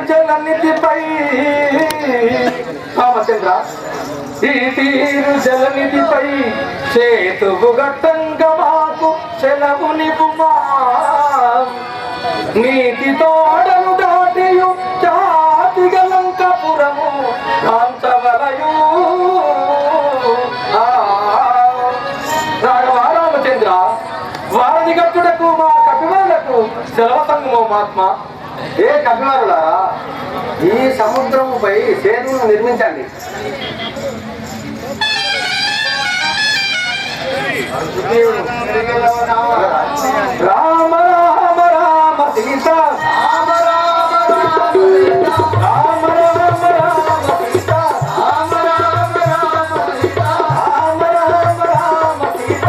జలనిధిపై రామచంద్ర ఈ తీరు జలనిధిపై చేతువు గట్టంగా మాకు సెలవు నిపుమా నీతి తోడను దాటియు జాతిగలంకపురము కాంచవలయు రామచంద్ర వారధి గట్టుడకు మా కపివాళ్లకు సెలవు సంగమో మహాత్మ. ఏ కపివారులారా, ఈ సముద్రముపై సేతువును నిర్మించండి. రామ రామ రామ సీత రామ రామ రామ సీత రామ రామ రామ సీత రామ రామ రామ సీత రామ రామ రామ సీత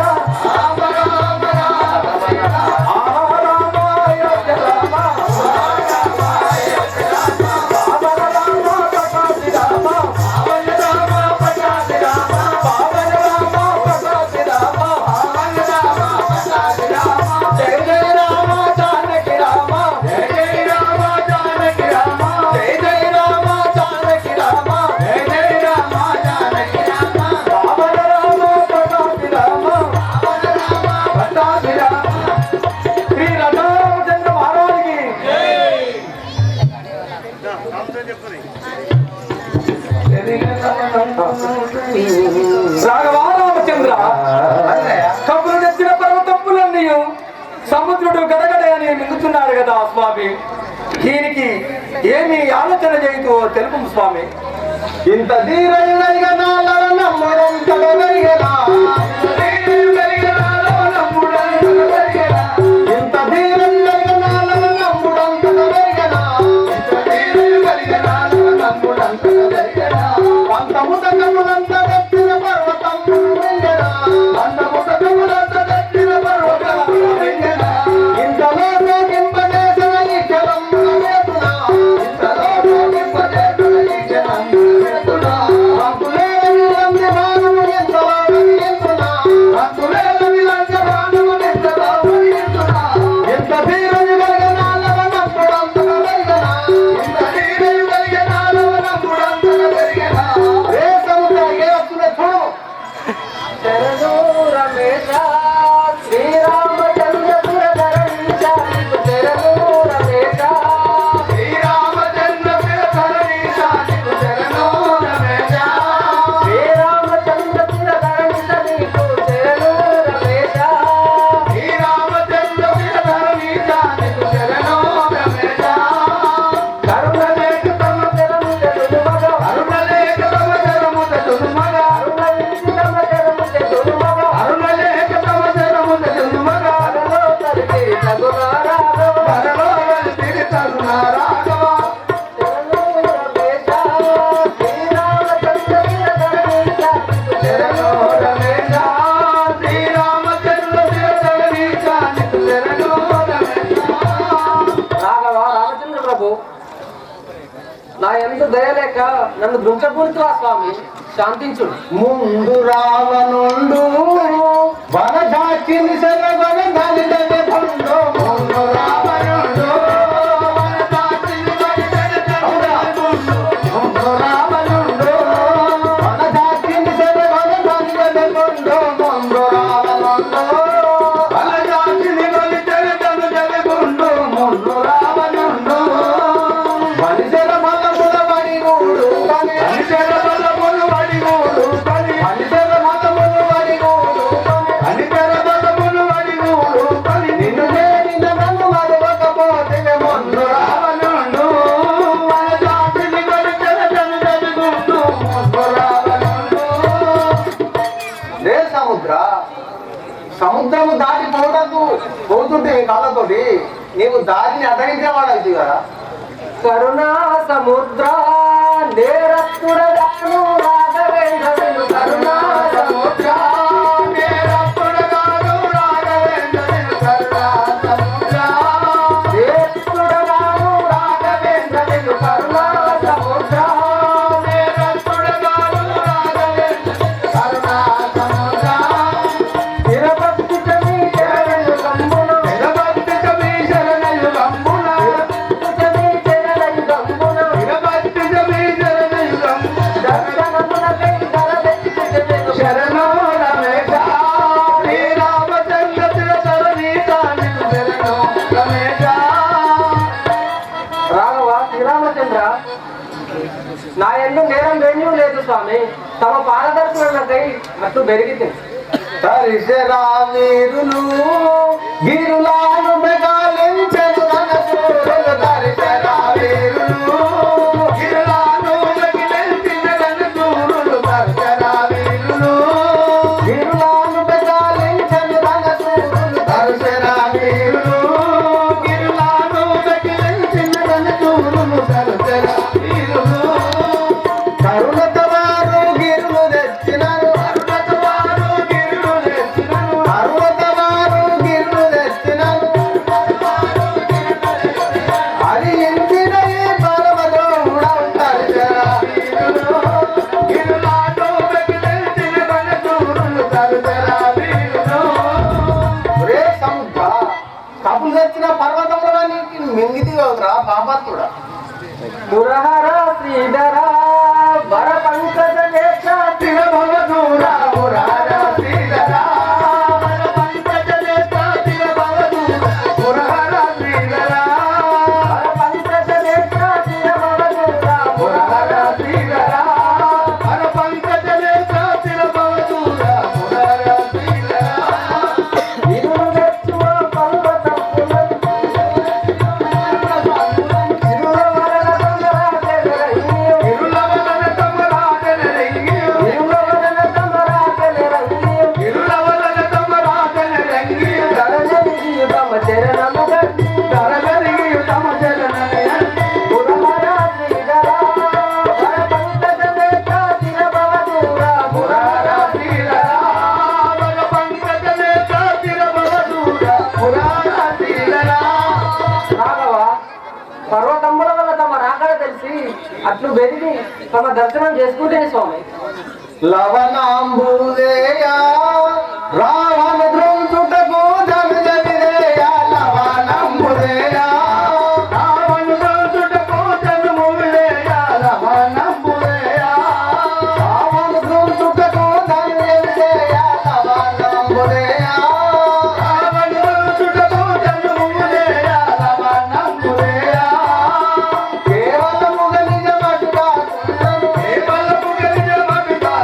రామ రామ రామ సీత రామ రామాయ రామ రామాయ రామ బాబల రామ పటాసి రామ బాబల రామ పటాసి రామ బాబల రామ పటాసి రామ బాబల రామ పటాసి రామ జయ జయ రామ జానకి రామ జయ జయ రామ జానకి రామ జయ జయ రామ జానకి రామ జయ జయ రామ జానకి రామ బాబల రామ పటాసి రామ బాబల రామ పటాసి రామ. శ్రీ రామచంద్ర మహారాజుకి రాఘవారామచంద్ర కబురు తెచ్చిన పర్వతప్పులన్నీ సముద్రుడు గడగడ అని మింగుతున్నాడు కదా స్వామి. దీనికి ఏమి ఆలోచన చేయుతూ తెలుపు స్వామి. ఇంత నా ఎంత దయలేక నన్ను దృంచపూర్తివా స్వామి, శాంతించుడు. ముందు రావనుండు వనసాక్షిని సరవన దళిత భండో ముందు రావనుండు వనసాక్షిని దళిత ముందు రావనుండు వనసాక్షిని సరవన దళిత భండో ముందు రావనుండు వనసాక్షిని దళిత జలగుండు ముందు రావనుండు మనిషర మతముల వడిగూడు మనిషర మతముల వడిగూడు మనిషర మతముల వడిగూడు మనిషర మతముల వడిగూడు నిన్ను నేనిన నన్ను మరవకపోతే ముందు రావనుండు వనసాక్షిని దళిత జలగుండు ముందు రావనుండు. లే సముద్ర, సముద్రము దాటి పోతుంటే కాళ్ళతోటి నీవు దారిని అడ్డగించేవాడు కదా. కరుణా సముద్ర నేరత్తుడగాను రాఘవేంద్రుడు కరుణా సముద్ర నేరత్తుడగాను రాఘవేంద్రుడు కరుణా సముద్ర నేరత్తుడగాను రాఘవేంద్రుడు కరుణా సముద్ర నేరత్తుడగాను రాఘవేంద్రుడు కరుణా సముద్ర నిరపత్తి కవి శరణు కంబులు నిరపత్తి కవి శరణు కంబుల నిరపత్తి కవి శరణు కంబుల నా ఎందు నేరం వేణ్యం లేదు స్వామి. తమ పారదర్శనకై అట్లు పెరిగితే తరిసెరా వీరులు గిరులాను మెగాలించెను రణశూరులు. తరిసెరా వీరులు గిరులాను మెగిలించిన రణశూరులు. తరిసెరా వీరులు గిరులాను మెగాలించెను రణశూరులు. తరిసెరా వీరులు గిరులాను మెగిలించిన రణశూరులు. తరిసెరా వీరులు కరుణత వారు గిరులు తెచ్చినారు. కబులు తెచ్చిన పర్వతంలో మింగిది కదరా పాపాత్ముడా. మురహర శ్రీధర వర పంకజ నేత్ర తిరభవదూర మురహర శ్రీధర వర పంకజ నేత్ర తిరభవదూర మురహర శ్రీధర వర పంకజ నేత్ర తిరభవదూర మురహర శ్రీధర వర పంకజ నేత్ర తిరభవదూర మురహర శ్రీధర ఇరులు తెచ్చువ పర్వతముల పర్వతముల వల్ల తమ రాకడ తెలిసి అట్లు బెదిరి తమ దర్శనం చేసుకుంటే స్వామి. లవణాంబుదేయ రావణ ద్రోణుటకు జనజనిదేయ. లవణాంబుదేయ రావణ ద్రోణుటకు జనముదేయ. లవణాంబుదేయ రావణ ద్రోణుటకు జనజనిదేయ. లవణాంబుదేయ రావణ ద్రోణుటకు జనముదేయ. లవణాంబుదేయ కేవలముగా నిజమటుగా కేవలముగా నిజమటుగా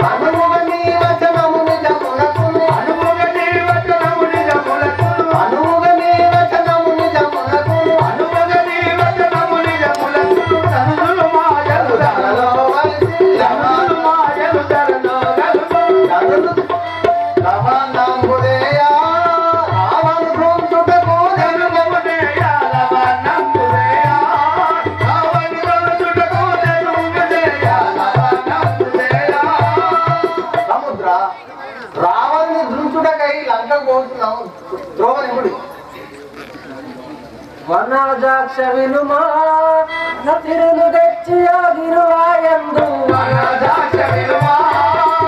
అనుముగని వచనము నిజమునకును. అనుముగని వచనము నిజమునకును. అనుముగని వచనము నిజమునకును. అనుముగని వచనము నిజమునకును. తనులు మాయలు ధరలో వలసి తనులు మాయలు ధరలో గలుపు. తనులు లవణాంబుదేయ రావణ ద్రోణుటకు జనముదేయ. లవణాంబుదేయ రావణ ద్రోణుటకు జనముదేయ. లవణాంబుదేయ సముద్ర రావణ్ణి దృంచుటకై లంక పోతున్నావు ద్రోవనిముడి. వనజాక్ష వినుమా నతిరులు తెచ్చి ఆగిరువాయందు. వనజాక్ష వినుమా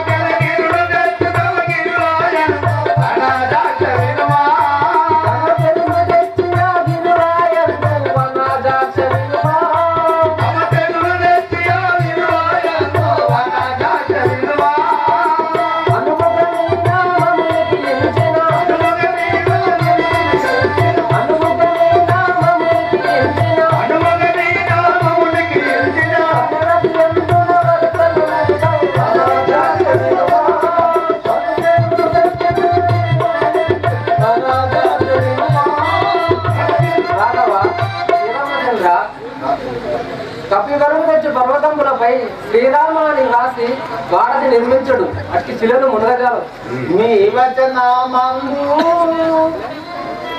గలగిరులు తెచ్చి గలగిరువాయందు. వనజాక్ష వినుమా నతిరులు తెచ్చి ఆగిరువాయందు. వనజాక్ష వినుమా అవతెరులు తెచ్చి ఆగిరువాయందు. వనజాక్ష వినుమా అనుమగని నామముని పిలిచిన అనుమగని నామముని పిలిచిన అనుమగని నామమునికి ఎల్చిన అనురక్యందున వరసలు నచ్చవు. వనజాక్ష వినుమా వనజాక్ష వినుమా రాఘవ శ్రీరామచంద్ర కపివరం తెచ్చి పర్వతములపై శ్రీరామాని రాసి వాడది నిర్మించడు. అట్టి శిలను మునగజాలు. మీ వచనామందు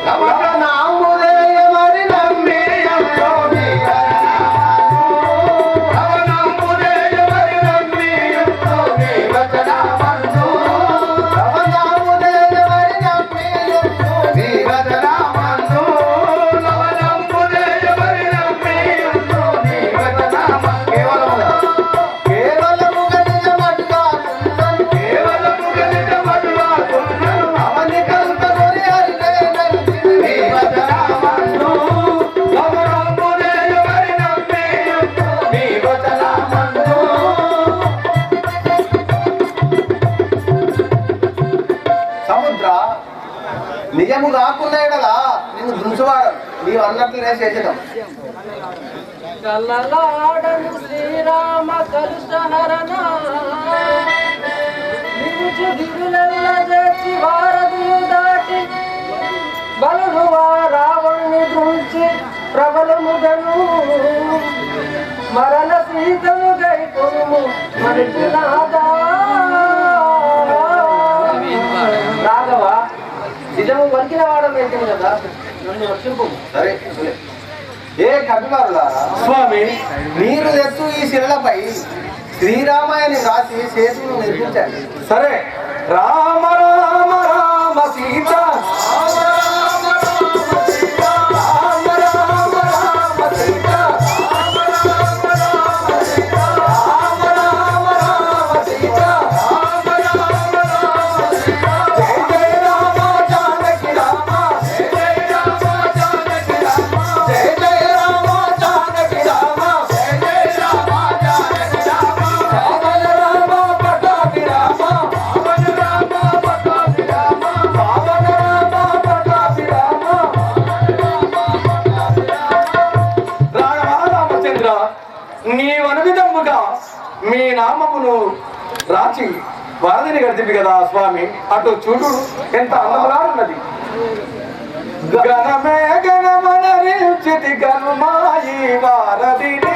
లవణాంబుదేయ మరి నమ్మేయంలో మీ లవణాంబుదేయ మరి నమ్మేయంలో మీ వచనామందు. లవణాంబుదేయ మరి నమ్మేయంలో మీ వచనామందు. లవణాంబుదేయ మరి నమ్మేయంలో మీ వచనామందు. కేవలముగా నిజమటుగా ఉన్నను. కేవలముగా నిజమటుగా ఉన్నను. అవని కల్ప గొరి హరినే నలిచిని మీ వచనామందు. అన్నట్లునే చేసేద్దాం. కలలాడను శ్రీరామ కలుషహరణ దిగులెల్ల చేసి వారధులు దాటి బలుడు రావణ్ణి గురించి ప్రబలముగను మరణ సీతను గైకొనుము మరిచినాదా రాఘవ నిజము వలికిన వాడమైతే కదా నన్ను రక్షింపు. సరే ఏ కవివారులారా, స్వామి మీరు తెచ్చు ఈ శిలలపై శ్రీరామాయణి రాసి సేతును నిర్మించండి. సరే. రామ రామ రామ సీత రామ రామ రామ సీత రామ రామ రామ సీత రామ రామ రామ సీత రామ రామ రామ సీత రామ రామ రామ సీత జయ జయ రామ జానకి రామ జయ జయ రామ జానకి రామ జయ జయ రామ జానకి రామ జయ జయ రామ జానకి రామ రామ రామ పటాభి రామ రామ రామ పటాభి రామ రామ రామ పటాభి రామ రామచంద్ర, నీవనువిధముగా మీ నామమును రాచి వారధిని గడిపి కదా స్వామి. అటు చూడు ఎంత అందముగా ఉన్నది. గణమే గణమనరిచితి గనుమాయి వారధిని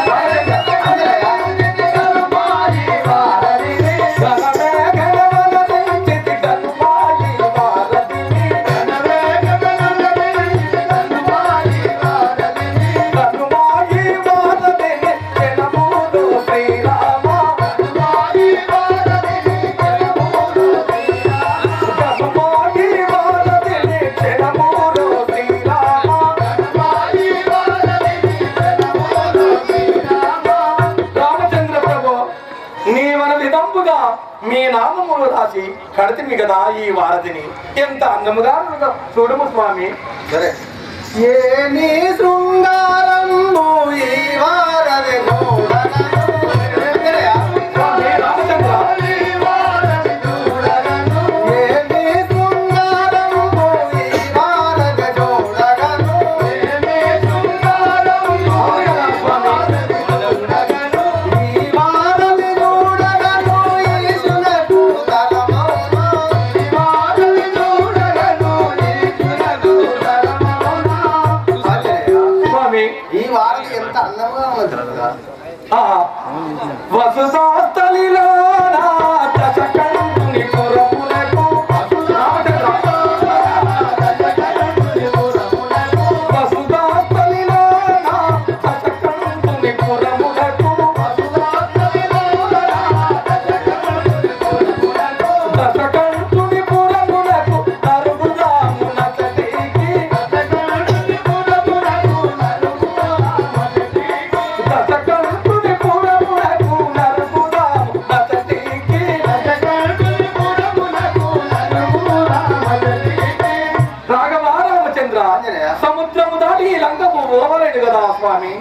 గణమే గణమనరిచితి గనుమాయి వారధిని గనుమాయి వారధిని జనములు శ్రీరామ గనుమాయి వారధిని జనములు రామచంద్ర ప్రభు, నీవన విధంపుగా మీ నామములు రాసి కడితిమి కదా ఈ వారధిని. ఎంత అందముగా ఉన్నదో చూడము స్వామి. సరే. ఏ నీ శృంగారంబు ఈ వారధి చూడగను. స్వామి రామచంద్ర, ఏ నీ శృంగారంబు ఈ వారధి చూడగను. అవును కదా స్వామి. ఈ వారధి చూడగను ఈశునకు తరమౌనా. ఈ వారధి చూడగను ఈశునకు తరమౌనా. ఆంజనేయ, స్వామి ఈ వారధి ఎంత అందంగా ఉన్నది కదా. వసుధాస్థలిలో దశకంఠుని పురమునకు వసుధాస్థలిలో దశకంఠుని పురమునకు దశకంఠుని పురమునకు నరుగుదామునకటికి దశకంఠుని పురమునకు నరుగుదామునకటికి రాఘవ రామచంద్ర, సముద్రము దాటి ఈ లంకకు పోవలేడు కదా స్వామి.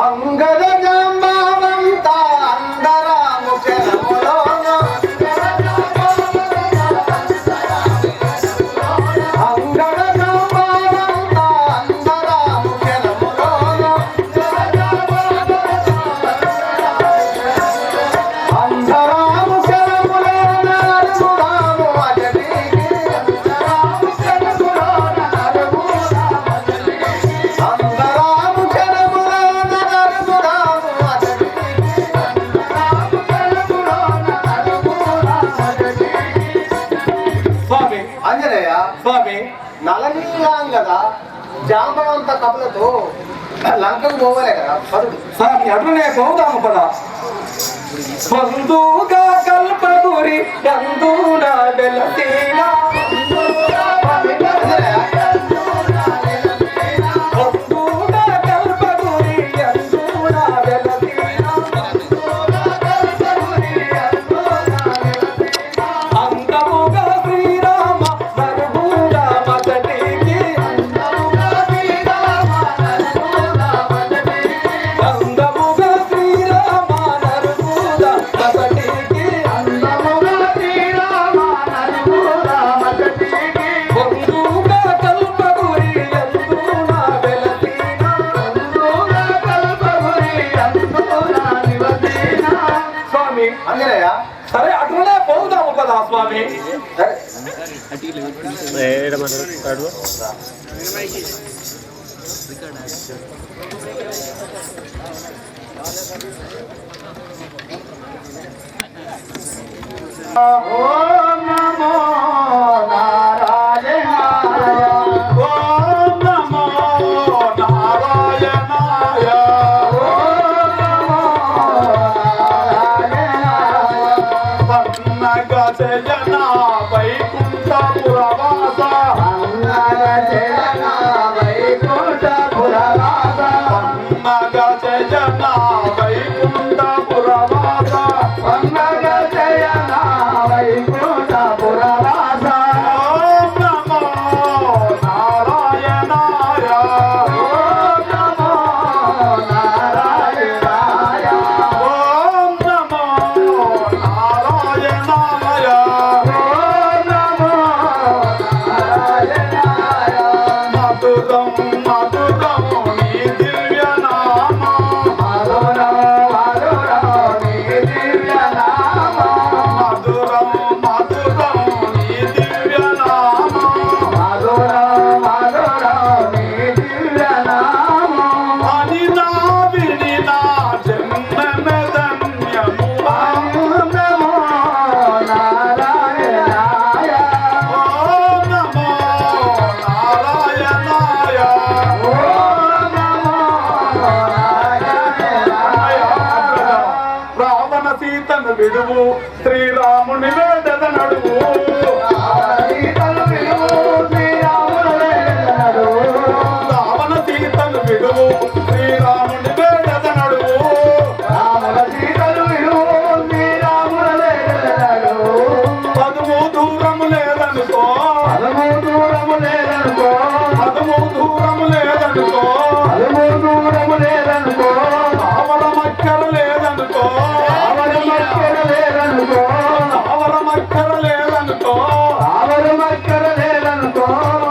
అంగద జంబావంత అందరాము చెరములోన. అంగద జంబావంత అందరాము చెరములోన. అందరాము చెరములోన నరుగుదాము అజటికి. అందరాము చెరములోన నరుగుదాము స్వామి ఆంజనేయ, స్వామి నలనీలాంగద జాంబవంత కపులతో లంకకు పోవలే కదా పరుడు. స్వామి అటునే పోదాము పద. బంధుగా కల్పగురి బంధున వెలతీనా బంధుగా కల్పగురి బంధున వెలతీనా అందముగా శ్రీరామ నరుగుగా మగటికి అందముగా శ్రీరామ నరుగుగా మగటికి స్వామి. ఓం నమో నారాయణాయ ఓం నమో నారాయణాయ ఓం నమో నారాయణాయ పన్నగ జయన వైకుంఠపురవాస అన్నగ జయన వైకుంఠపురవాస పన్నగ జయన వైకుంఠపురవాస అన్నగ జయన వైకుంఠపురవాస ఓం నమో నారాయణాయ ఓం నమో నారాయణాయ ఓం నమో నారాయణాయ ఓం నమో నారాయణాయ మధురం మధురం నీ దివ్య నామం మధురం మధురం నీ దివ్య నామం మధురం మధురం నీ దివ్య నామం మధురం మధురం నీ దివ్య నామం అని నా విని నా జన్మమే ధన్యము ఓం నమో నారాయణాయ ఓం నమో నారాయణాయ ఓం నమో నారాయణాయ రావణ సీతను విడువు శ్రీరాముని వేడద నడువు సీతలు విడువు శ్రీరాముల వేడనడు రావణ సీతను విడువు శ్రీరాముని వేడద నడువు రాముల సీతలు విడువు శ్రీరాముల వేడనడు పదుము దూరము లేదనుకో పదము దూరము లేదనుకో పదుము దూరము లేదనుకో పదము దూరము లేదనుకో ఆవరమక్కర లేదనుకో ఆవలి మక్కర లేదనుకో ఆవరమక్కర లేదనుకో ఆవలి మక్కర లేదనుకో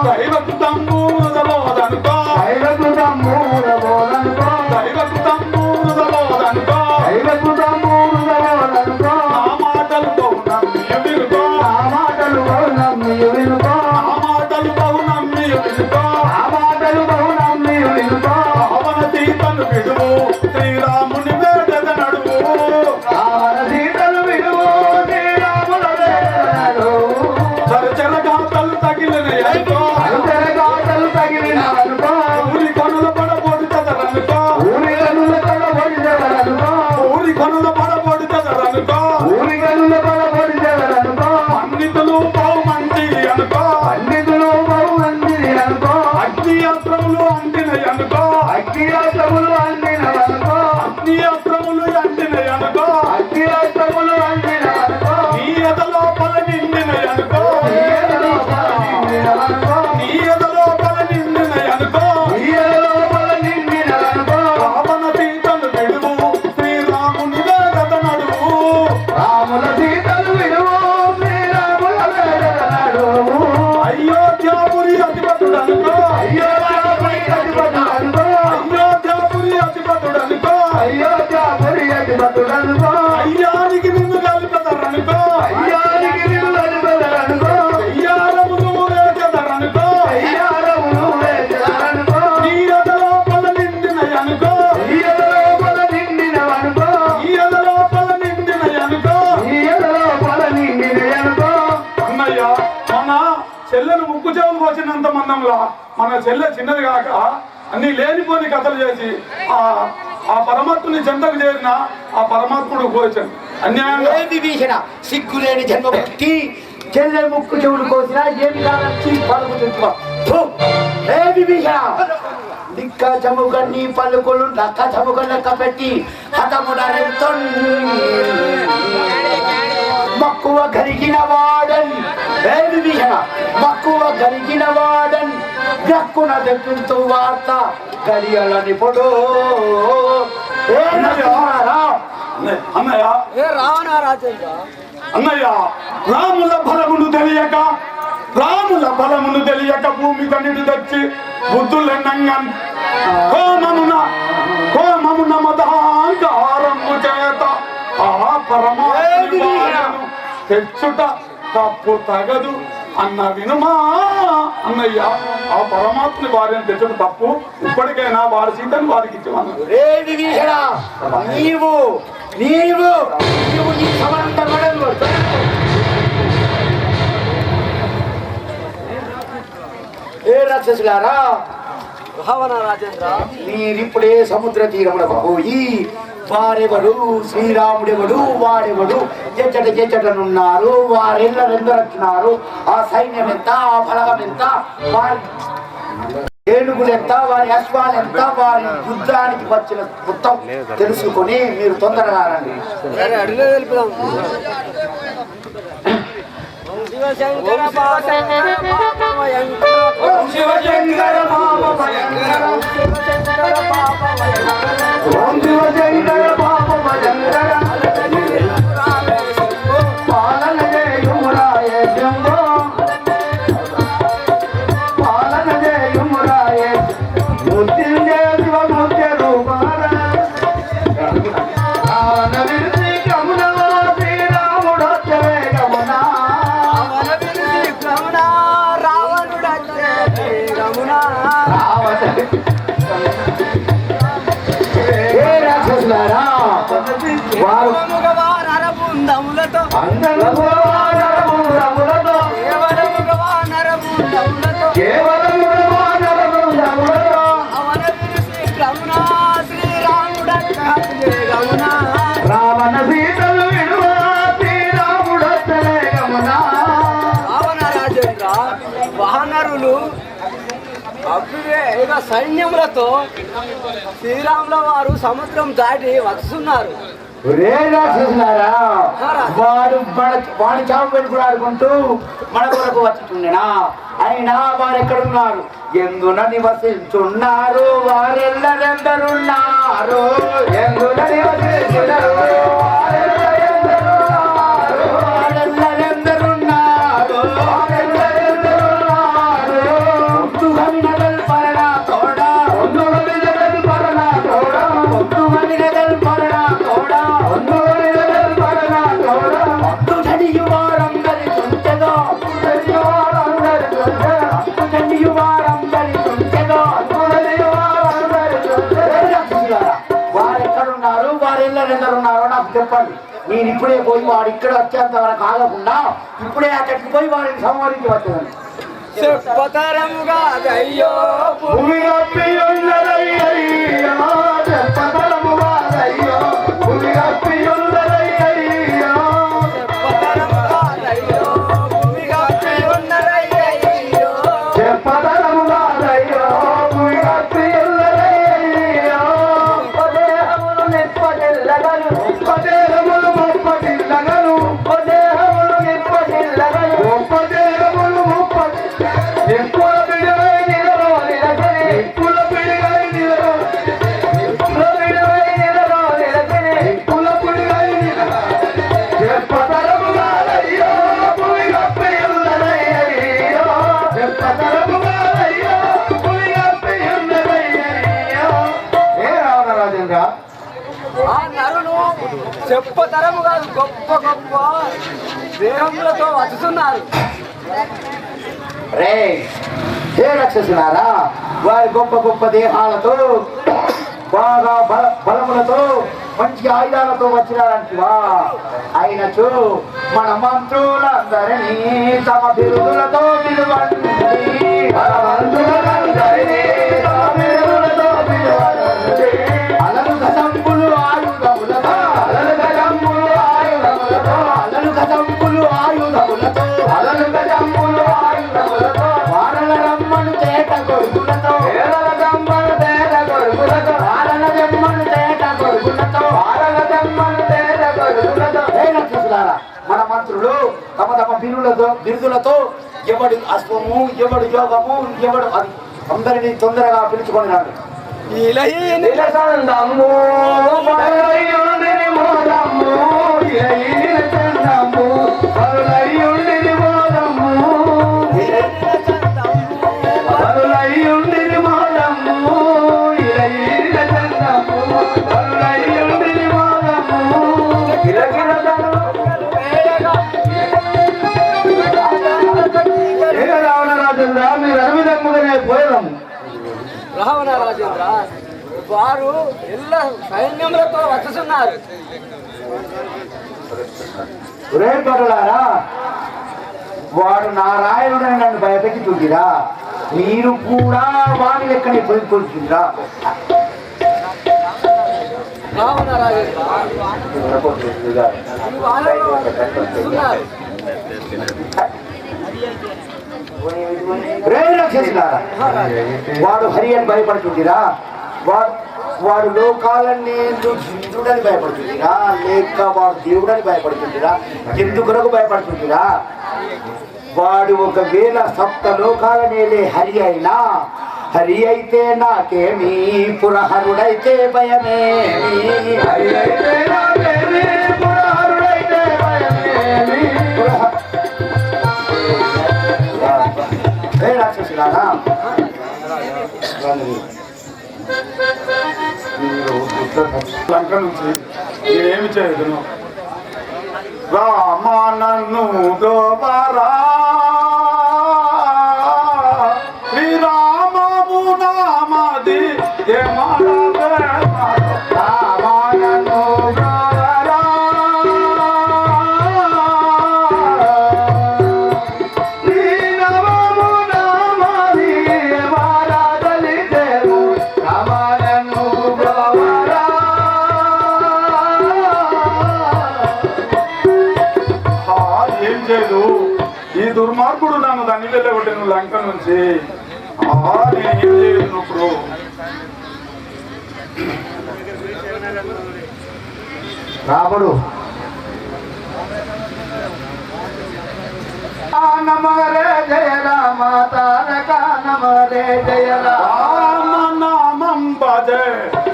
దైవకు తమ్ముదలోదనుకో దైవకు తమ్ముడబోదనుకో దైవకు తమ్ముదలోదనుకో దైవకు తమ్ముడబోదనుకో నా మాటలు బహు నమ్మియ వినుకో ఆ మాటలు బహు నమ్మియు వినుకో నా మాటలు బహు నమ్మియ వినుకో ఆ మాటలు బహు నమ్మియు వినుకో రావణ సీతను విడువు శ్రీరాముని వేడద నడువు రావణ సీతలు విడువు శ్రీరాముల వేడనడు చరచర గాతలు తగిలిన అనుకో అంతర గాథలు తగిలినవనుకో ఊరి కొనుల పడబోడుతదనుకో ఊరి గనుల పడబడిదవరనుకో ఊరి కొనుల పడబోడుతదనుకో ఊరి గనుల పడబడిదవరనుకో పండితులు బహు మంచి అనుకో పండితులు బహు మంచిది అనుకో అగ్ని అస్త్రములు అంటినై అనుకో అగ్గిరాత్రములు అందినవనుకో అగ్ని అస్త్రములు అంటినై అనుకో అగ్గిరాత్రములు అందినవనుకో నీ ఎదలోపల నిండినై అనుకో ఈయనలోపల నిండినవనుకో నీ ఎదలోపల నిండినై అనుకో ఈయనలోపల నిండినవనుకో రావణ సీతను విడువు శ్రీరాముని వేడద నడువు రాముల సీతలు విడువు శ్రీరాముల వేడనడు అయోధ్యాపురి అధిపతుడనుకో అయోధ్యాపురి అధిపతుడనుకో అయోధ్యాపురి అధిపతుడనుకో అయోధ్యాపురి అధిపతుడనుకో అయ్యానికి నిన్ను కలిపెదరనుకో అయ్యానికి నిన్ను అధిపతుడనుకో అయ్యారమును వేచెదరనుకో అయ్యారమును వేచెదరనుకో నీ ఎదలోపల నిండినై అనుకో ఈయనలోపల నిండినవనుకో నీ ఎదలోపల నిండినై అనుకో ఈయనలోపల నిండినయనుకో అన్నయ్య మన చెల్లెను ముక్కు చెవులు పోసినంత మందంలా మన చెల్లె చిన్నది కాక అన్ని లేనిపోని కథలు చేసి ఆ పరమాత్ముని చెంతకు చేరిన ఆ పరమాత్ముడు పోయించండి అన్యాయంగా ఏ విభీషణ సిగ్గులేని జన్మ పుట్టి చెల్లె ముక్కు చెవులు కోసిన ఏమి కానొచ్చి పలుకుతుంటుమా ఏ విభీషణ దిక్క చముక నీ పలుకులు నక్క చముక లెక్క పెట్టి హతముడరెంతో మక్కువ గరిగిన వాడన్ ఏ విభీషణ మక్కువ గరిగిన వాడన్ గక్కున తెప్పింతు వార్త గడియలని పొడు ఏ నరసింహారా అన్నయ్య అన్నయ్య రాముల బలమును తెలియక భూమి కన్నిటి తెచ్చి బుద్ధులెన్నంగన్ కోమమున మదాంకారము చేత ఆ పరమాత్మ తెచ్చుట తప్పు తగదు అన్న వినుమా అన్నయ్య. ఆ పరమాత్మని వారిని తెచ్చడం తప్పు. ఇప్పటికైనా వారి సీతను వారికి ఇచ్చేవాళ్ళు. రే విభీషణ, నీవు నీవు నీవు ఈ సమంత మెడలు ఏ రాక్షసులారా, భావన రాజేంద్ర, మీరిప్పుడే సముద్ర తీరములకు పోయి వారెవడు శ్రీరాముడెవడు వాడెవడు ఎచ్చటనున్నారు, వారెల్లరెందరొచ్చినారు, ఆ సైన్యం ఎంత, ఆ బలగం ఎంత, వారి ఏనుగులు ఎంత, వారి అశ్వాలు ఎంత, వారి యుద్ధానికి వచ్చిన మొత్తం తెలుసుకొని మీరు తొందరగా రండి. శివశంకర రావణ సీతలు విడువా శ్రీరాముడొచ్చలే గమనా. రావణ రాజేంద్ర, వానరులు అభివేగ సైన్యములతో శ్రీరాముల వారు సముద్రం దాటి వస్తున్నారు. వాడు వాడి చావు పెట్టుకుని ఆడుకుంటూ మన కొరకు వచ్చుతుండేనా? అయినా వారు ఎక్కడున్నారు, ఎందున నివసించున్నారు, వారెల్లరెందరున్నారు, ఎందున నివసించున్నారు, వారెల్లరెందరున్నారు, వారెల్లరెందరున్నారో నాకు చెప్పండి. నేను ఇప్పుడే పోయి వాడు ఇక్కడ వచ్చేంత వరకు ఆగకుండా ఇప్పుడే అక్కడికి పోయి వారిని సంహరించి వచ్చేదాన్ని. చెప్పతరముగా అయ్యో భూమి కప్పి ఉన్నదయ్యయ్యా, చెప్పతరముగా అయ్యో, భూమి కప్పి ఉన్నదయ్యయ్యా, చెప్పతరముగా అయ్యో, భూమి కప్పి ఉన్నదయ్యయ్యో, చెప్పతరముగా అయ్యో, భూమి కప్పి ఉన్నదయ్యయ్యా. ఉపదేహములు నిప్పటిల్లగలు, ఉపదేహములు ముప్పటిల్లగలు, ఉపదేహములు నిప్పటిల్లగలు, ఉపదేహములు ముప్పటి నిప్పుల పిడివై నిలరో నిలకని, నిప్పుల పిడివై నిలరో, నిప్పుల పిడివై నిలరో నిలకని, నిప్పుల పిడివై నిలరో. చెప్పతరముగా అయ్యో, భూమి కప్పి ఉన్నదయ్యయ్యో, చెప్పతరముగా అయ్యో, భూమి కప్పి ఉన్నదయ్యయ్యో. ఏ రావణ రాజేంద్ర, ఆ నరులు చెప్పతరముగా గొప్ప గొప్ప దేహములతో వస్తున్నారు. రే హే రాక్షసులారా, వారి గొప్ప గొప్ప దేహాలతో బాగా బలములతో మంచి ఆయుధాలతో వచ్చినారంటివా? అయినచో మన మంత్రులందరినీ తమ బిరుదులతో పిలువండి, మన మంత్రులందరినీ తమ బిరుదులతో పిలువండి. అలలు గజంబులు ఆయుధములతో, అలలు గజంబులు ఆయుధములతో, అలలు గజంబులు ఆయుధములతో, అలలు గజంబులు ఆయుధములతో, వారల రమ్మను తేట కొడుకులతో, వేలల రమ్మను తేట కొడుకులతో, వారల రమ్మను తేట కొడుకులతో, వారల రమ్మను తేట కొడుకులతో. చూసారా, మన మంత్రులు తమ తమ బిరుదులతో ఎవడు అశ్వము, ఎవడు యోగము, ఎవడు అది అందరినీ తొందరగా పిలుచుకున్నాడు. నిలసందము పరులయ్యుండిని మోదము, ఇలయి నిలసందము పరులయ్యుండిని మోదము, పరులయ్యుండిని మోదము, ఇలయి నిలసందము పరులయ్యుండిని మోదము. గిరగిరదను వారు ಎಲ್ಲ సైన్యములతో వచ్చుచున్నారు. రేపరులారా, వాడు నారాయణుడని నన్ను భయపెట్టుకుంటురా, మీరు కూడా వాడి లెక్కనే పొందుకుంటుందా? వాడు హరి అని భయపడుతుందిరా, వాడు లోకాలన్నీ ఇంద్రుడని భయపడుతుందిరా, లేక వాడు దేవుడని భయపడుతుందిరా, ఎందుకొరకు భయపడుతుందిరా? వాడు ఒకవేళ సప్త లోకాలనేలే హరి అయినా, హరి అయితే నాకేమి, పురహరుడైతే భయమేమి, హరి అయితే నాకేమి, పురహరుడైతే భయమేమి. రాక్షసులారా, లంక నుంచి నేనేమి చేయదును? రామ నన్ను దోపరా, శ్రీరామము నామది ఈ దుర్మార్గుడు నన్ను దాన్ని వెళ్ళగొట్టాను లంక నుంచి. నేనేం చేయను ఇప్పుడు? రాముడు నమరే జయ రామ తారక నమరే జయ రామ నామం భజే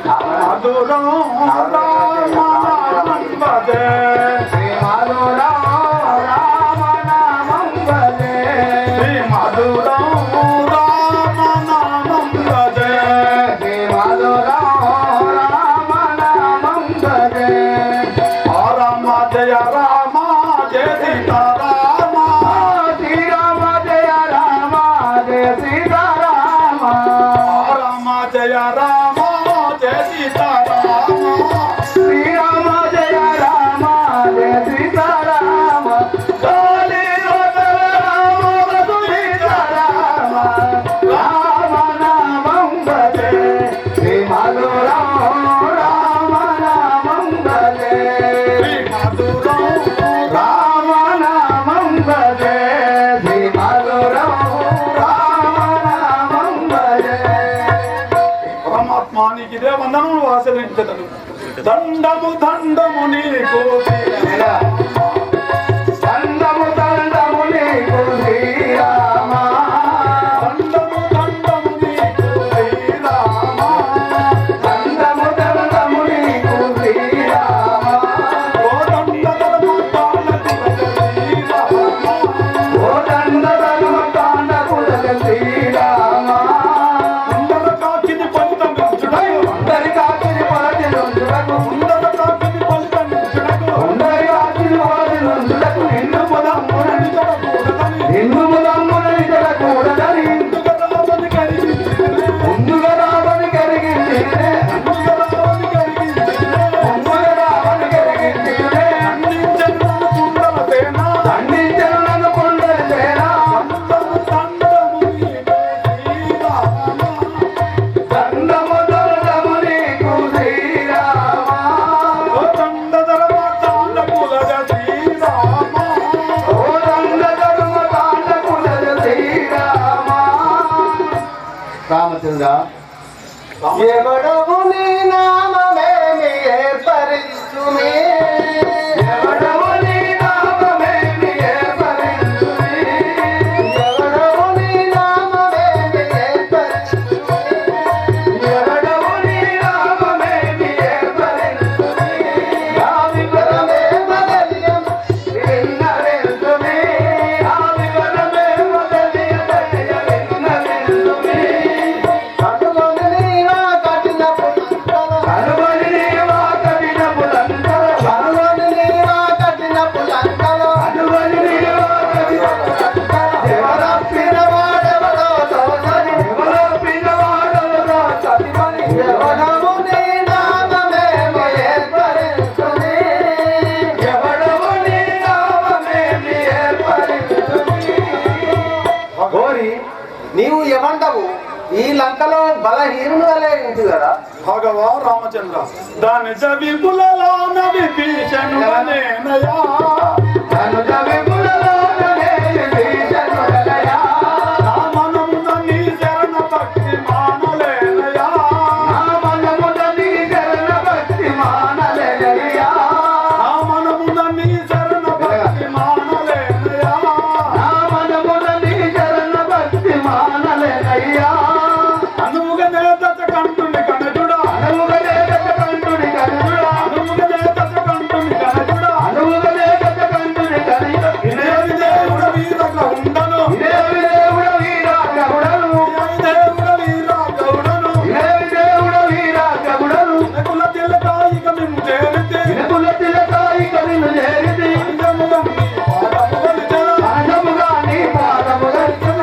మధురం రామ నామం భజే రామ నామం భజే మధురం రామ నామం భజే రామ నామం భజే రామ జయ రామ జయ సీతారామ శ్రీరామ జయ రామ జయ సీతారామ రామ జయ రామ జయ సీతారామ శ్రీరామ జయ రామ జయ సీతారామ కాళీ రామ సీతారామ రామ నామం భజే శ్రీ మధురం రామ నామం భజే మధురం రామ నామం భజే శ్రీ మధురం రామ నామం భజే. పరమాత్మ నీకు ఇదే వందనములు ఆశ్రయించదను. దండము దండము నీకు దండము దండము నీకు శ్రీరామ దండము దండము నీకు శ్రీరామ దండము దండము నీకు శ్రీరామ ఓ దండ ధర్మ తాళకు శ్రీరామ ఓ దండ ధర్మ తాండకులక శ్రీరామ ఉండల కాకిని ఫలితమించుటకు అందరి కాకిని పలటినుంచుటకు ఉండల కాకిని ఫలితమించుటకు అందరి కాకిని పలటినుంచుటకు నిన్ను ముదమ్మునని చూడకూడదని నిన్ను ముదమ్మునని జరగకూడదని ముందుగా రామని కరిగించినే ముందుగా రావని కరిగించినే ముందుగా రామని కరిగించినే ముందుగా రావని కరిగించినే అందించను కుండల సేన దండించను నన్ను కొండలి సేన దండము దండము నీకు శ్రీరామ దండము దండము నీకు శ్రీరామ ఓ దండ ధర్మ తాళకులగ శ్రీరామ ఓ దండ ధర్మ తాండకులక శ్రీరామ. రామచంద్ర, ఎవడవు నీ నామమేమి ఏర్పరించుమే, ఎవడవు నీ నామమేమి ఏర్పరించుమే, ఎవడవు నీ నామమేమి ఏర్పరించుమే, ఎవడవు నీ నామమేమి ఏర్పరించుమే, ఆ వివరమే మొదలియం విన్నవించుమే, ఆ వివరమే మొదలియం విన్నవించుమే. కట్టుకొని నీవా కట్టిన పుట్టల ఈ లంకలో బలహీనుడు వలె ఇంటి కదా భగవా రామచంద్ర దాని విపులలోన విభీషణుడనేనయా ధనుజ విపులలోనే విభీషణుడనయా. నా మనమున నీ శరణ భక్తి మానలేనయా నా మనమున నీ శరణ భక్తి మానలేనయ్యా. నా మనమున నీ శరణ భక్తి మానలేనయా నా మనమున నీ శరణ భక్తి మానలేనయ్యా. అనుముగనే దశకంఠుని కనజుడా అనువుగనే గజకంఠుని కనుజుడా. అనుముగనే దశకంఠుని కనజుడా అనువుగనే గజకంఠుని కనుజుడా. వినయవి దేవుడ వీర గౌండను వినయవి దేవుడ వీర గౌడను. వినయవి దేవుడ వీర గౌడను వినయవి దేవుడ వీర గౌడను. కుల తిలకాయిక మిమ్ము చేరితే వినకుల తిలకాయిక నిన్ను చేరితి. అంజముగా నీ పాదముగలిచెద. సహజముగా నీ పాదముగలిచెద.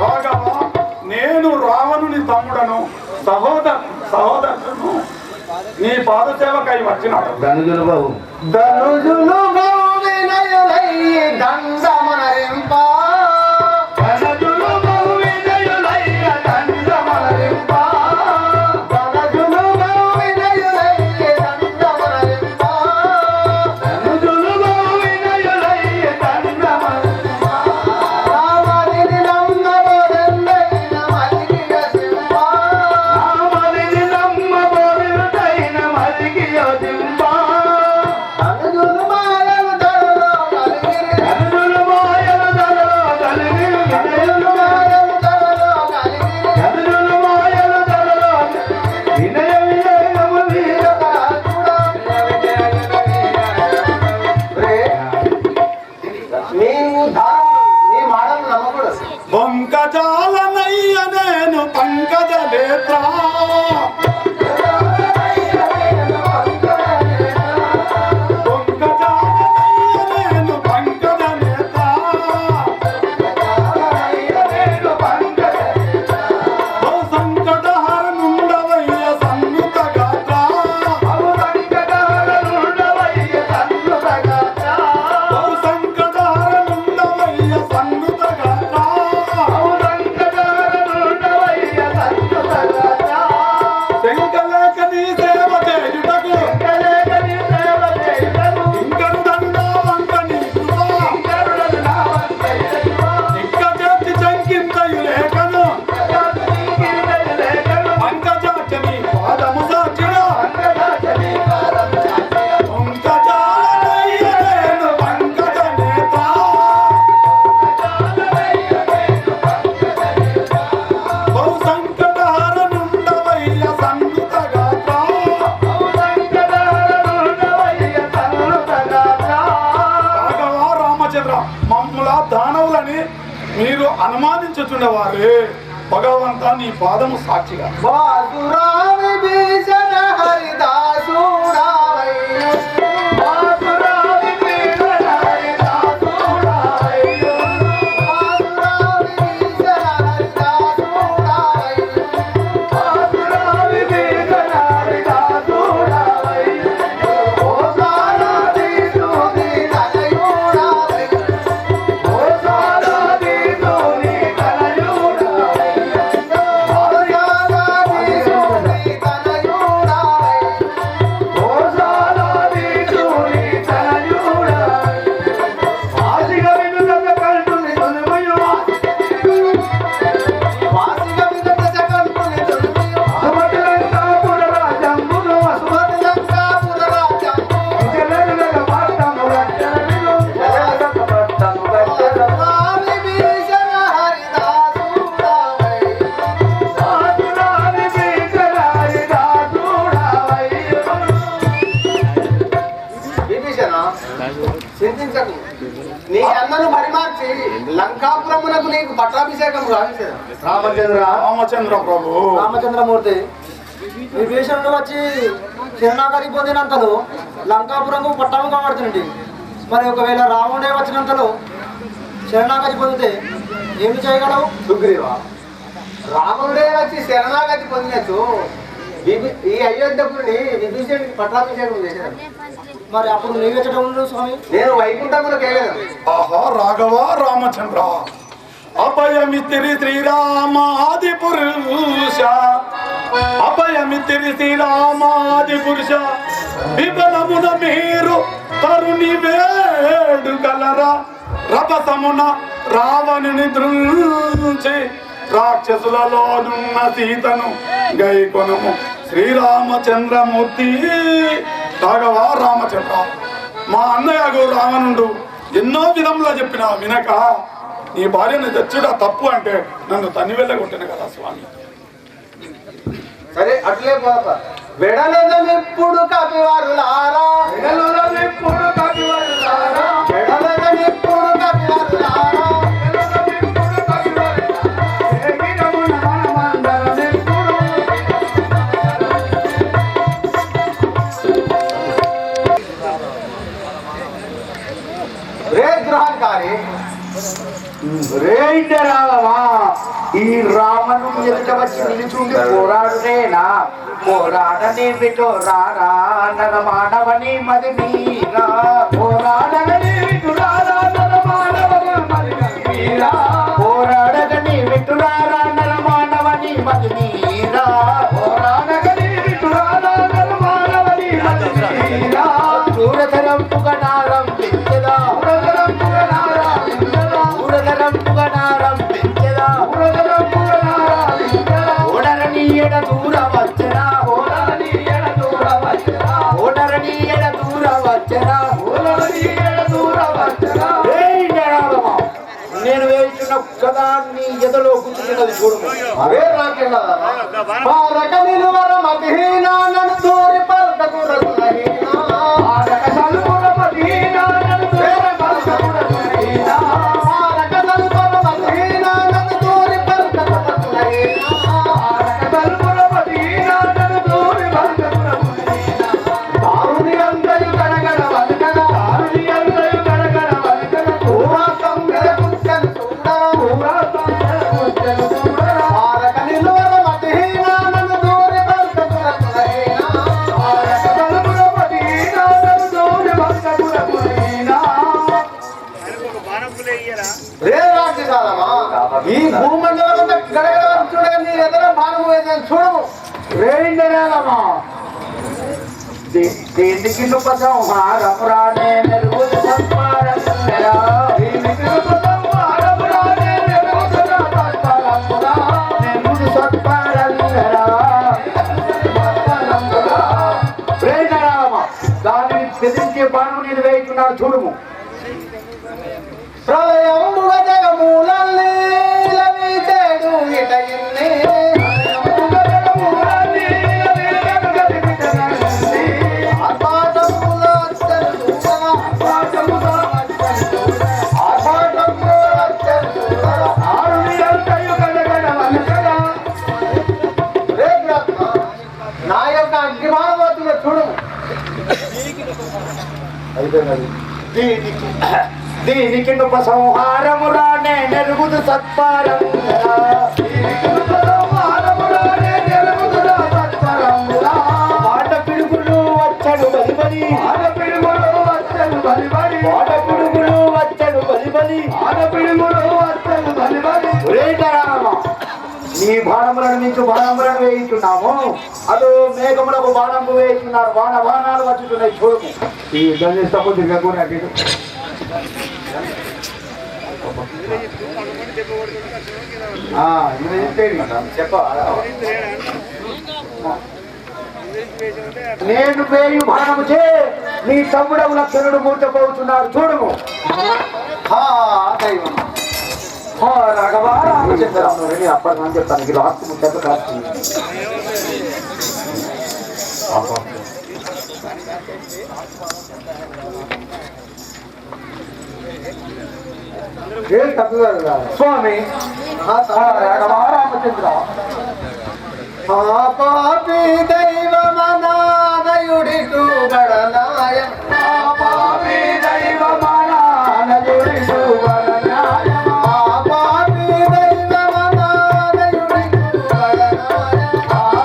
రాఘవా, నేను రావణుని తమ్ముడను సహోదరును నీ పాదసేవకై వచ్చినాడు ధనుజులు బాబు ధనుజులు బాబు వినయులై దండమనరింప. ధనుజులు బాబు వినయులై దండమనరింప. ధనుజులు బాబు వినయులై దండమనరింప. ధనుజులు బాబు వినయులై దండమనరింప. రామనిని నమ్మబోదెందైన మలిగియ సింహ. రామనిని నమ్మబోదెందైన మలిగియ సింహ. ధనుజులు మాయలు ధరలో కలిగిరి. ధనుజులు మాయలు ధరలో కలిగిరి. ధనుజులు మాయలు ధరలో కలిగిరి. ధనుజులు మాయలు ధరలో వినయ విజయము వీరరాజుడా. నీవు నీ మాటలు నమ్మకూడదు. బొంకజాలనయ్య నేను పంకజ నేత్ర బొంకజాలనయ్య నేను పంకజ నేత్ర ఓ సంకటహరణుండవయ్య సన్నుత గాత్ర ఓ సంకటహరణుండవయ్య సన్నుత గాత్ర శంకలేక నీ సేవ చేయుటకు ఇంకను దండా వంక నీ కృప ఇంక చేర్చి చంకింతయు లేఖను పంకజాచ నీ పాదము సాక్షిగా పంకజాలనయ్య నేను పంకజ నేత్ర బహు సంకటహరణుండవయ్య సన్నుత గాత్ర రాఘవా రామచంద్ర మమ్ముల దానవులని మీరు అనుమానించుచుండేవారే భగవంత నీ పాదము సాక్షిగా వాసురావి భీషణ హరిదాసుడావై. వాసురావి భీషణ హరిదాసుడావై. వాసురావి భీషణ హరిదాసుడావై. వాసురావి భీషణ హరిదాసుడావై. ఓసారాది సూది తనయుడావై. ఓసారాది సూది తనయుడావై. ఓసారాది సూది తనయుడావై. ఓసారాది సూది తనయుడావై. వాసిగ వినుత కంటుని తొలిమయు. వాసిగ వినుత కంటుని తొలిమయు. సుమతిలంకాపుర రాజంబును. సుమతిలంకాపుర రాజంబు. విజలరులగ పట్టము గట్టెలవిను. విజలరులగ పట్టము గట్టెలవిను. వాసురావి భీషణ హరిదాసుడావై. వాసురావి భీషణ హరిదాసుడావై. విభీషణ చింతించకు. నీ అన్నను పరిమార్చి లంకాపురమునకు నీకు పట్టాభిషేకం గావించదు. రామచంద్ర ప్రభు రామచంద్రమూర్తి విభీషణుడు వచ్చి శరణాగతి పొందినంతలో లంకాపురంకు పట్టాము కాబడుతుంది. మరి ఒకవేళ రావణుడే వచ్చినంతలో శరణాగతి పొందితే ఏమి చేయగలవు? సుగ్రీవా, రాముడే వచ్చి శరణాగతి పొందినచ్చు ఈ అయోధ్యపుని విభీషణుడికి పట్టాభిషేకం చేశాను. మరి అప్పుడు నీవెచ్చట ఉండు స్వామి. నేను వైకుంఠములకు వెళ్ళాను. ఆహా రాఘవ రామచంద్ర అభయమిత్రి శ్రీరామాది పురుష అభయమిత్రి శ్రీరామాది పురుష విబలమున మీరు తరుణి వేడుగలరా రభసమున రావణుని దృంచి రాక్షసులలోనున్న సీతను గైకొనము శ్రీరామచంద్రమూర్తి. రాఘవా రామచంద్ర, మా అన్నయ్యకు రావణుడు ఎన్నో విధంలో చెప్పినా వినక నీ భార్యను తెచ్చుట తప్పు అంటే నన్ను తన్ని వెళ్ళగొట్టిన కదా స్వామి. సరే అట్లే పోతా. వెడలెదనిప్పుడు కవివరులారా, వెడలెదనిప్పుడు కవివరులారా, వెడలెదనిప్పుడు కవివరులారా, వెడలెదనిప్పుడు కవివరులారా, ఏగిరమున మనమందరమెప్పుడు. రే గ్రహకారి, రావా ఈ రామను ఎదుట వచ్చి నిలుచుండి పోరాడునేనా పోరాడని విటో రారా నర మానవని మది మీరా పోరాడని విటురారా నర మానవని మది మీరా పోరాడని విటురారా నర మానవని మది మీరా పోరాడని విటురారా నర మానవని మది మీరా దూరతరంపుగా నారంభించదా దూరతరంపుగా నారంభించదా దూరతరంపుగా నారంభించదా దూరతరంపుగా నారంభించదా ఓడరని ఎడ దూర వచ్చరా ఓడరని ఎడ దూర వచ్చరా ఓడరని ఎడ దూర వచ్చరా ఓడరని ఎడ దూర వచ్చరా ఏయ్ నరవమా నేను వేస్తున్న కదా నీ ఎదలో కూర్చున్నది చూడము అవే రాకెళ్ళ పారక నిలువర మతిహీనా నన్ను దూరి పల్కకు రఘునహీనా ఆరక సలుపుర మతిహీనా నన్ను దూరి పల్కకు రఘునహీనా పారక నిలువర మతిహీనా నన్ను దూరి పల్కకు రఘునహీనా ఆరక సలుపుర మతిహీనా నన్ను దూరి పల్కకు రఘునహీనా దారుని అందయు గడగడ వలకగా దారుని అందయు గడగడ వలకగా భూమాసం వెలకుచ్చను చూడరా భూమాసం వెలకుచ్చను చూడరా పారక నిలువర మతిహీనా నన్ను దూరి పల్కకు రఘునహీనా ఆరక సలుపుర మతిహీనా నన్ను దూరి పల్కకు రఘునహీనా రే రాక్షసాలమా ఈ భూమండలం గడగడ చూడగా నీ ఎదుర బాణము వేసాను చూడము రేండరాలమా దీనికి నుపదం హారమురానే మెరుగుదు సంపారంగరా దీనికి నుపదం హారమురానే మెరుగుదు సంపారంగరా మెరుగుదు సంపారంగరా రేండరాలమా దానిని బెదిరించే బాణము నేను వేస్తున్నాను చూడుము ప్రళయముగ జగమూలల్ని లవితేడు ఇటయిన్ని ఆర్భాటముల అచ్చరు చూడగా ఆర్భాటముల అచ్చరు చూడగా రే బ్రహ్మ నా యొక్క అగ్నిమానవతులు చూడు దీనికి ఉపసంహారము రానే నెరుగుదు సత్పారంగురా ఆట పిడుగులు వచ్చడు బలిబలి ఆట పిడుగులు వచ్చడు బలిబలి ఆట పిడుగులు వచ్చడు బలిబలి ఆట పిడుగులు వచ్చడు బలిబలి నీ బాణములను మీకు బాణములను వేయిస్తున్నాము అదో మేఘములకు బాణము వేయిస్తున్నారు బాణ బాణాలు వచ్చుతున్నాయి చూడము ఈ యుద్ధం చేస్తాము తిరగకుండా నేను వేయు బాణము చే నీ తమ్ముడవు లక్షణుడు మూర్చపోతున్నారు చూడము దైవం రాఘవా రామచంద్రరావు అప్పటి నుంచి చెప్తాను ఇది లాస్ట్ ముచ్చట కాదు స్వామి రాఘవా రామచంద్ర పాపి దైవమనాదయుడిటు గడనాయ పాపి దైవమానానయుడిటు గడనాయ పాపి దైవమనాదయుడిటు గడనాయ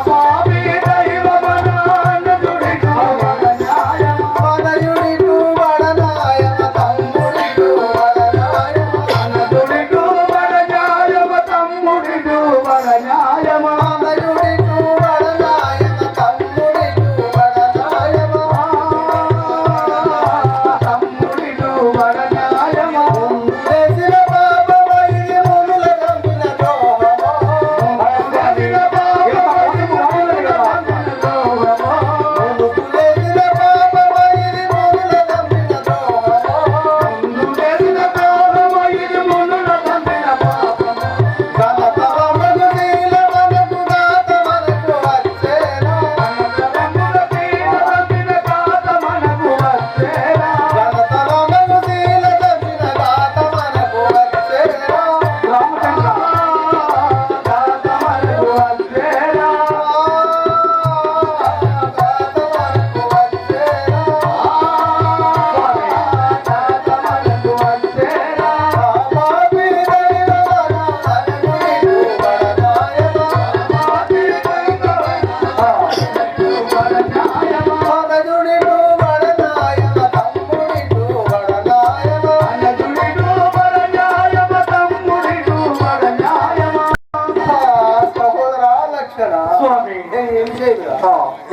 పాపి దైవమానానయుడిటు గడనాయ పదయుడిటు గడనాయ తమ్ముడిటు గడనాయ అనదుడిటు గడనాయ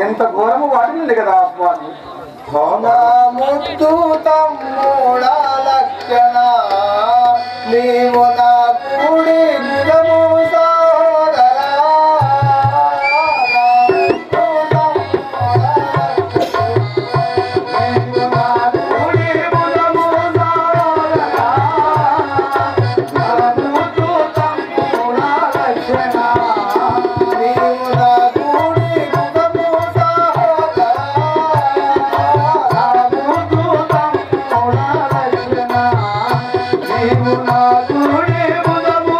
ఎంత ఘోరము వాటింది కదా స్వామి. నా ముద్దు తమ్ముడా లక్షణ నీవు నా కూడి గుణము సోదరా. నా ముద్దు తమ్ముడా నీవు నా కూడి గుణము సోదరా. నా ముద్దు తమ్ముడా లక్షణ నీవు నా కూడి గుణము సోదరా. నీవు నా గుడి బుధము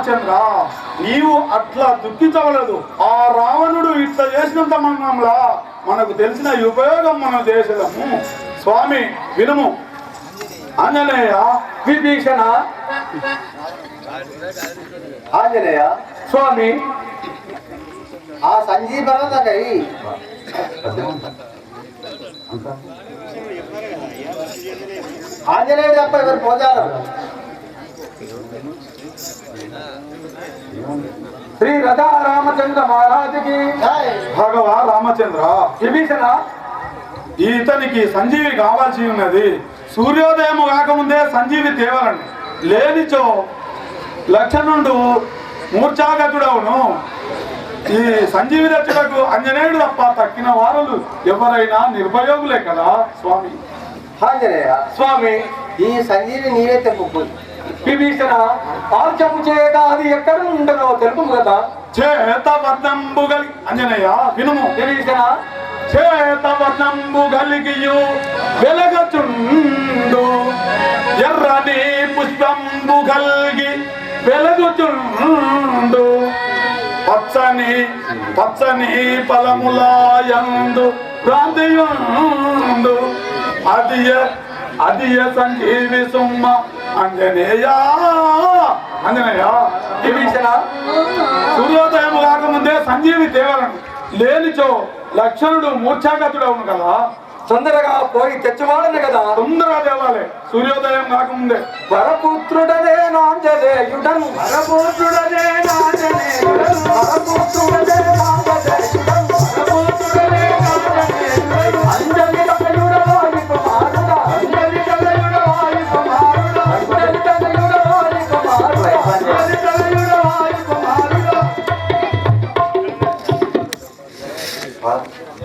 రామచంద్ర, నీవు అట్లా దుఃఖించవలదు. ఆ రావణుడు ఇట్లా చేసినంత మనంలా మనకు తెలిసిన ఉపయోగం మనం చేసేదము. స్వామి వినుము. ఆంజనేయ, విభీషణ, ఆంజనేయ స్వామి ఆ సంజీవనకై ఆంజనేయుడు తప్ప ఎవరు పోజారు? శ్రీ రథా రామచంద్ర మహారాజుకి. భగవా రామచంద్ర, విభీషణ, ఇతనికి సంజీవి కావాల్సి ఉన్నది. సూర్యోదయం కాకముందే సంజీవి తేవాలండి. లేనిచో లక్షణుడు మూర్ఛాగతుడవును. ఈ సంజీవి రక్షకుడు అంజనేయుడు తప్ప తక్కిన వారులు ఎవరైనా నిర్భయోగులే కదా స్వామి. ఆంజనేయ, స్వామి ఈ సంజీవి నీవే తెప్పు. విభీషణ, ఆర్చము చేయగా అది ఎక్కడ ఉండనో తెలుపు కదా. చేతవర్ణంబు కలిగి అంజనేయ వినుము. విభీషణ, చేతవర్ణంబు కలిగియు వెలగచుండు, ఎర్రని పుష్పంబు కలిగి వెలగుచుండు, పచ్చని పచ్చని ఫలములాయందు భ్రాంతియుండు, అదియ సంజీవి సుమ్మ అంజనేయ. అంజనేయ, విభీషణ, సూర్యోదయం కాకముందే సంజీవి తేవాలను. లేనిచో లక్షణుడు మూర్ఛాగతుడు అవును కదా. తొందరగా పోయి తెచ్చువాడను కదా. తొందరగా తేవాలి సూర్యోదయం కాకముందే. వరపుత్రుడనే నాంజనేయుడను, వరపుత్రుడనే నాంజనేయుడను, వరపుత్రుడనే నాంజనేయుడను, వరపుత్రుడనే నాంజనేయుడను, అంజలి తనయుడ వారి కుమారుడా, అంజలి తనయుడ వారి కుమారుడా, అంజలి తనయుడ వారి కుమారుడా, అంజలి తనయుడ వారి కుమారుడా.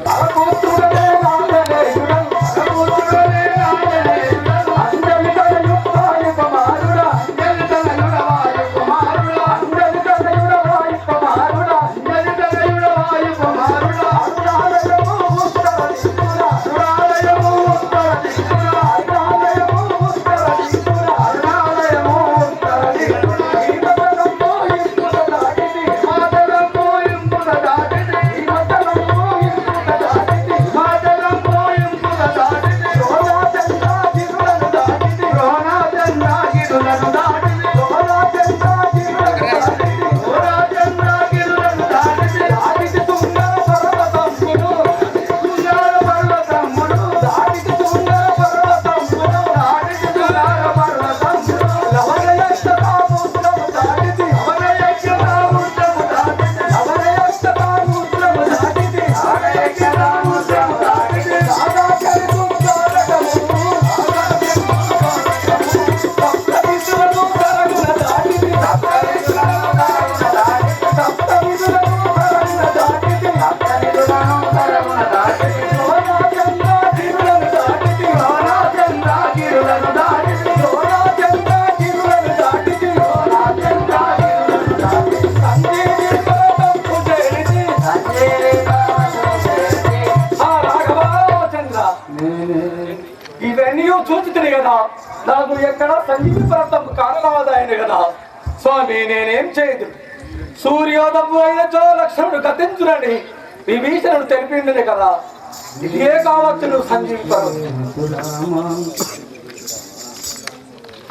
వరపుత్రుడనే నాంజనేయుడను, వరపుత్రుడనే నాంజనేయుడను, అంజలి తనయుడ వారి కుమారుడా, అంజలి తనయుడ వారి కుమారుడా, అంజలి తనయుడ వారి కుమారుడా, అంజలి తనయుడ వారి కుమారుడా. అరుణాలయము ఉత్తర దిక్కున, అరుణాలయము ఉత్తర దిక్కున, అరుణాలయము ఉత్తర దిక్కున, అరుణాలయము ఉత్తర దిక్కున. ఈ మతలము ఇంపుల దాటిది, మాతలము ఇంపుల దాటిది, ఈ మతలము ఇంపుల దాటిది, మాతలము ఇంపుల దాటిది. రోనా చంద్రా గిరులను దాటిది, రోనా చంద్రా గిరులను దాటిది, రోనా చంద్రా గిరులను దాటిది, రోనా చంద్రా గిరులను దాటిది. దాటిది సుందర పర్వతమ్మును, సుందర పర్వతమ్మును, దాటిది సుందర పర్వతమ్మును, దాటిది సుందర పర్వతమ్మును. లవణయక్ష తాముద్రము దాటిది, లవణయక్ష తాముద్రము దాటిది, లవణయక్ష తాముద్రము దాటిది, లవణయక్ష తాముద్రము దాటిది. రాధాకరి కుంకారకము, రాధాకరి కుంకారకము, సప్తవిధులను తరగున దాటిది, సప్తవిధులను తరగున దాటిది, సప్తవిధులను తరగున దాటిది, సప్తవిధులను తరగున దాటిది. రోనా చంద్రా గిరులను దాటిది, రోనా చంద్రా గిరులను దాటిది, రోనా చంద్రా గిరులను దాటిది, రోనా చంద్రా గిరులను దాటిది. సంజీవి పరమపు చేరిది, సంజీవి పరమపు చేరిది. ఆ రాఘవాచంద్ర, ఇవన్నీ చూచుతుంది కదా. నాకు ఎక్కడ సంజీవి పర్వతం కారణవాదాయను కదా. స్వామి నేనేం చేయదు. సూర్యోదయం అయిన చో లక్షణుడు గతించునని విభీషణుడు తెలిపింది కదా. ఇదే కావచ్చు నువ్వు సంజీవి పర్వతం.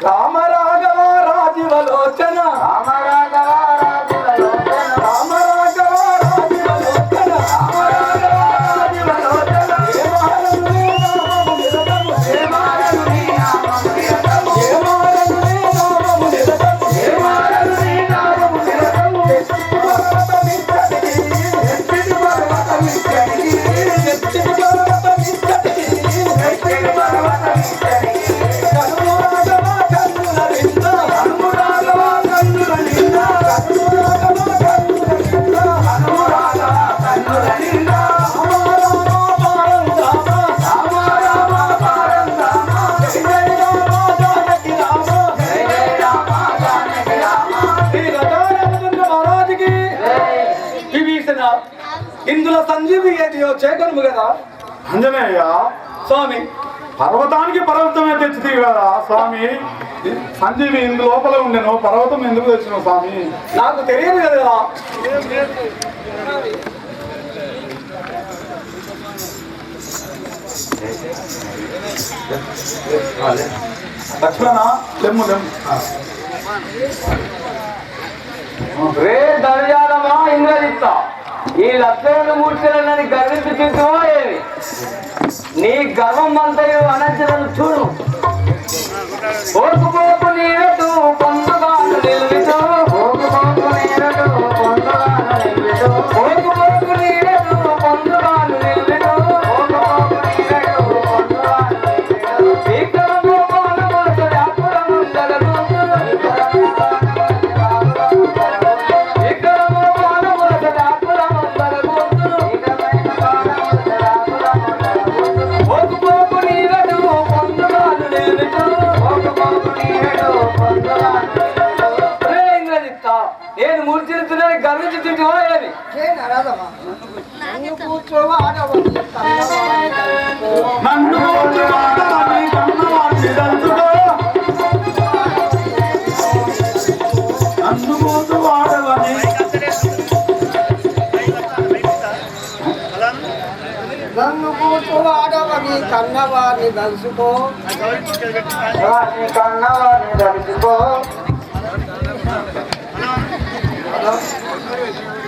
రామ రాఘవ రాజీవలోచన, రామ రాఘవ రాజీవలోచన, రామ రాఘవ రాజీవలోచన, రామ రాఘవ రాజీవలోచన. ఏమారను నీ నామము నిరతము, ఏమారను నీ నామము నిరతము, ఏమారను నీ నామము నిరతము, ఏమారను నీ నామము నిరతము. ఎత్తిటి పర్వతమిచ్చటికి, ఎత్తిటి పర్వతమిచ్చటికి, ఎత్తిటి పర్వతమిచ్చటికి, ఎత్తిటి పర్వతమిచ్చటికి. కనుము రాఘవ కన్నుల నింద, కనుము రాఘవ కన్నుల నింద, కనుము రాఘవ కన్నుల నింద, కనుము రాఘవ కన్నుల నింద. రామ రామ పారం రామ, జయ జయ రామ జానకి రామ, జయ జయ రామ జానకి రామ. శ్రీ రఘురామచంద్ర మహారాజుకి. విభీషణ, ఇందులో సంజీవి ఏదియో చేకనుము కదా. అంజనేయ, స్వామి పర్వతానికి పర్వతమే తెచ్చింది కదా స్వామి. సంజీవి ఇందు లోపల ఉండేను పర్వతం ఎందుకు తెచ్చినావు స్వామి? నాకు తెలియదు కదా. లక్ష్మణ లెమ్ము లెమ్ము. రే దర్యాలమా ఇంద్రజిత్త, ఈ లక్షణ మూర్తులని గర్వించుకుంటువా ఏమి? నీ గర్వం అంతయు అనంతరం చూడు. పోకు నీరటు పొందుగాను నిల్వితో, పోకు నీరటు పొందుగాను నిల్వితో, పోకు నీరటు పొందుగాను నిల్వితో, పోకు నీరటు పొందుగాను నిల్వితో. విక్రమము మానవత వ్యాపురము జగదుందును, విక్రమము మానవత వ్యాపురము జగదుందును, పోకు నీరటు పొందుగాను నిల్వితో. నేను మూర్తిని గర్వించుతుంటా ఏమి? నన్ను కూర్చోవాడవని కన్నవాడిని దంచుకో, నన్ను కూర్చోవాడవని నన్ను కూర్చోవాడవని కన్నవాడిని దలుచుకో, కన్నవాడిని దలుచుకో.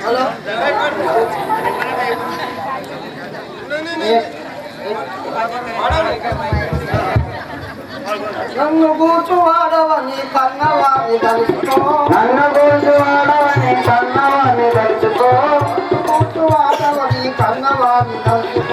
హలో నన్ను కూర్చోవాడవని కన్నవాడిని దలుచుకో, నన్ను కూర్చోవాడవని కన్నవాడిని దలుచుకో, కూర్చోవాడవని కన్నవాడిని దలుచుకో.